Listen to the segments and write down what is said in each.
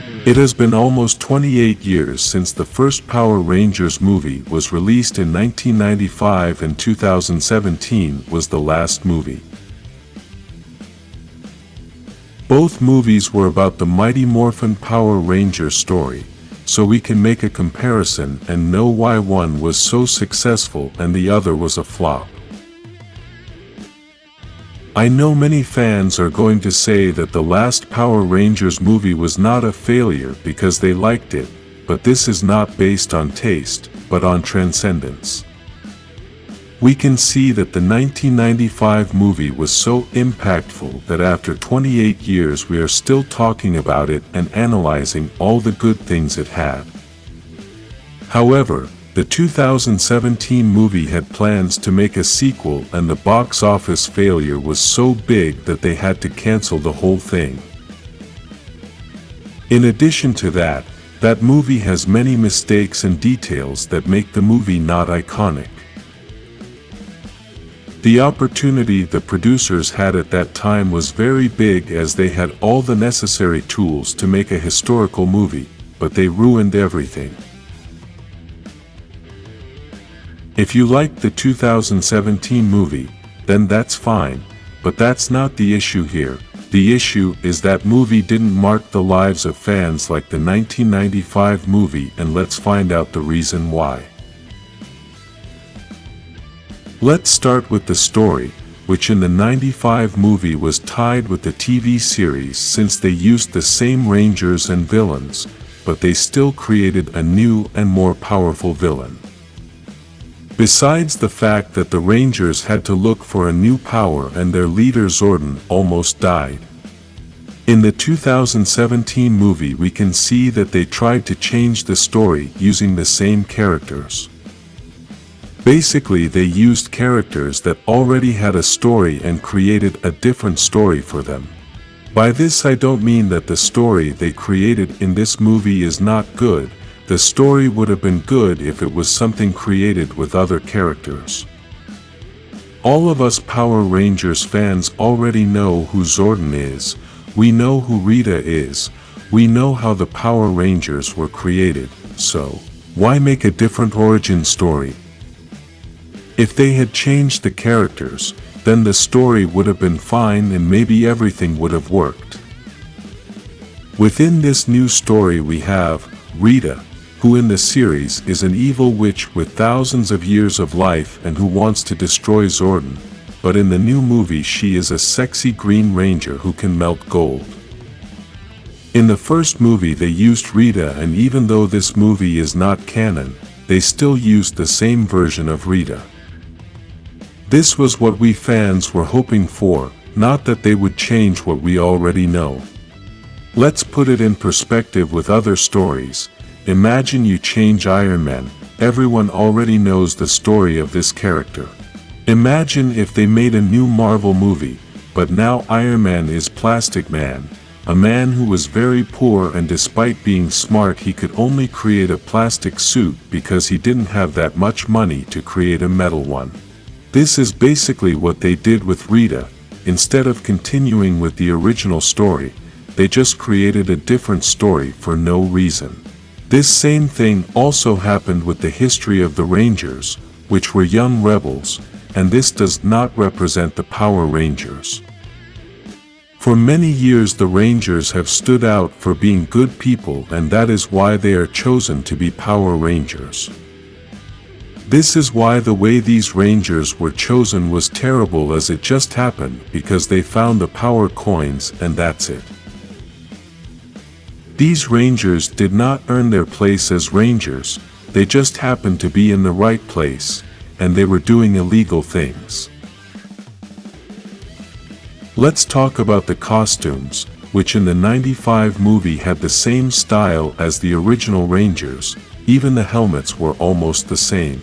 It has been almost 28 years since the first Power Rangers movie was released in 1995, and 2017 was the last movie. Both movies were about the Mighty Morphin Power Ranger story, so we can make a comparison and know why one was so successful and the other was a flop. I know many fans are going to say that the last Power Rangers movie was not a failure because they liked it, but this is not based on taste, but on transcendence. We can see that the 1995 movie was so impactful that after 28 years we are still talking about it and analyzing all the good things it had. However, the 2017 movie had plans to make a sequel, and the box office failure was so big that they had to cancel the whole thing. In addition to that, that movie has many mistakes and details that make the movie not iconic. The opportunity the producers had at that time was very big, as they had all the necessary tools to make a historical movie, but they ruined everything. If you liked the 2017 movie, then that's fine, but that's not the issue here. The issue is that movie didn't mark the lives of fans like the 1995 movie, and let's find out the reason why. Let's start with the story, which in the 95 movie was tied with the TV series since they used the same Rangers and villains, but they still created a new and more powerful villain. Besides the fact that the Rangers had to look for a new power and their leader Zord almost died. In the 2017 movie we can see that they tried to change the story using the same characters. Basically they used characters that already had a story and created a different story for them. By this I don't mean that the story they created in this movie is not good. The story would have been good if it was something created with other characters. All of us Power Rangers fans already know who Zord is, we know who Rita is, we know how the Power Rangers were created, so why make a different origin story? If they had changed the characters, then the story would have been fine and maybe everything would have worked. Within this new story we have Rita, who in the series is an evil witch with thousands of years of life and who wants to destroy Zord, but in the new movie she is a sexy Green Ranger who can melt gold. In the first movie they used Rita, and even though this movie is not canon, they still used the same version of Rita. This was what we fans were hoping for, not that they would change what we already know. Let's put it in perspective with other stories. Imagine you change Iron Man, everyone already knows the story of this character. Imagine if they made a new Marvel movie, but now Iron Man is Plastic Man, a man who was very poor, and despite being smart he could only create a plastic suit because he didn't have that much money to create a metal one. This is basically what they did with Rita. Instead of continuing with the original story, they just created a different story for no reason. This same thing also happened with the history of the Rangers, which were young rebels, and this does not represent the Power Rangers. For many years the Rangers have stood out for being good people, and that is why they are chosen to be Power Rangers. This is why the way these Rangers were chosen was terrible, as it just happened because they found the power coins and that's it. These Rangers did not earn their place as Rangers, they just happened to be in the right place, and they were doing illegal things. Let's talk about the costumes, which in the 95 movie had the same style as the original Rangers, even the helmets were almost the same.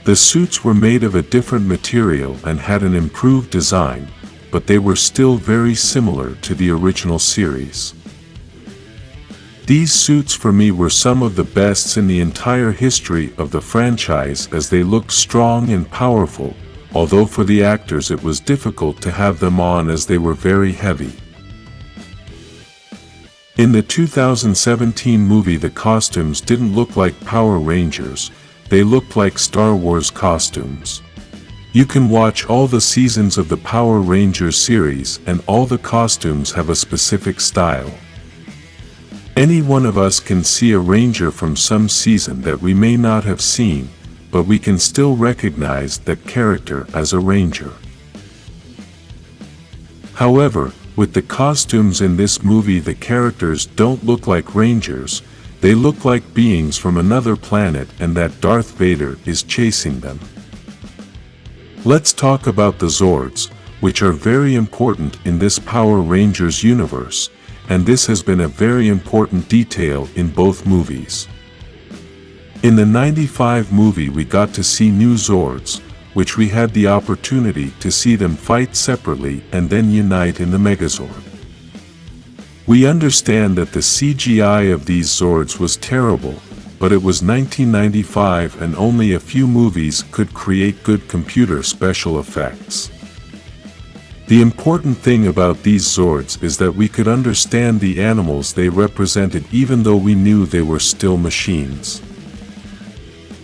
The suits were made of a different material and had an improved design, but they were still very similar to the original series. These suits for me were some of the best in the entire history of the franchise, as they looked strong and powerful, although for the actors it was difficult to have them on as they were very heavy. In the 2017 movie, the costumes didn't look like Power Rangers, they looked like Star Wars costumes. You can watch all the seasons of the Power Rangers series and all the costumes have a specific style. Any one of us can see a ranger from some season that we may not have seen, but we can still recognize that character as a ranger. However, with the costumes in this movie, the characters don't look like rangers, they look like beings from another planet and that Darth Vader is chasing them. Let's talk about the Zords, which are very important in this Power Rangers universe, and this has been a very important detail in both movies. In the '95 movie, we got to see new Zords, which we had the opportunity to see them fight separately and then unite in the Megazord. We understand that the CGI of these Zords was terrible, but it was 1995 and only a few movies could create good computer special effects. The important thing about these Zords is that we could understand the animals they represented even though we knew they were still machines.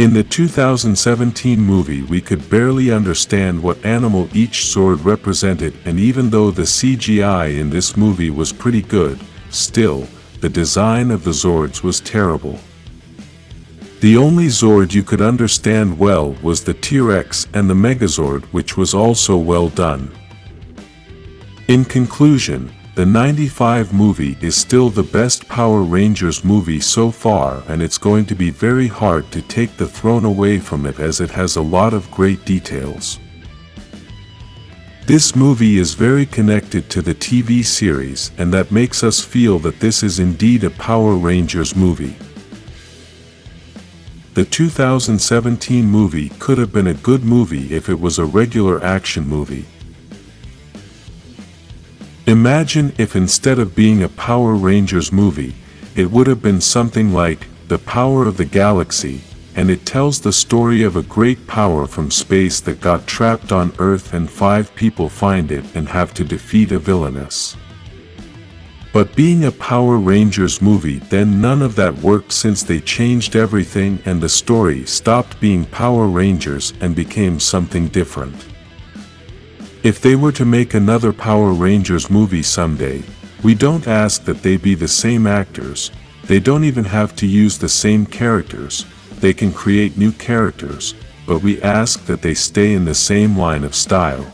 In the 2017 movie, we could barely understand what animal each Zord represented, and even though the CGI in this movie was pretty good, still, the design of the Zords was terrible. The only Zord you could understand well was the T-Rex and the Megazord, which was also well done. In conclusion, the '95 movie is still the best Power Rangers movie so far, and it's going to be very hard to take the throne away from it as it has a lot of great details. This movie is very connected to the TV series, and that makes us feel that this is indeed a Power Rangers movie. The 2017 movie could have been a good movie if it was a regular action movie. Imagine if instead of being a Power Rangers movie, it would have been something like The Power of the Galaxy, and it tells the story of a great power from space that got trapped on Earth and 5 people find it and have to defeat a villainess. But being a Power Rangers movie, then none of that worked since they changed everything and the story stopped being Power Rangers and became something different. If they were to make another Power Rangers movie someday, we don't ask that they be the same actors, they don't even have to use the same characters, they can create new characters, but we ask that they stay in the same line of style.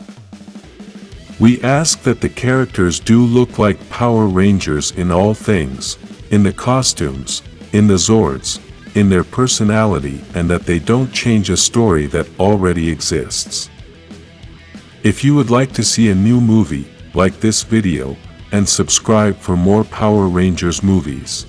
We ask that the characters do look like Power Rangers in all things, in the costumes, in the Zords, in their personality, and that they don't change a story that already exists. If you would like to see a new movie, like this video, and subscribe for more Power Rangers movies.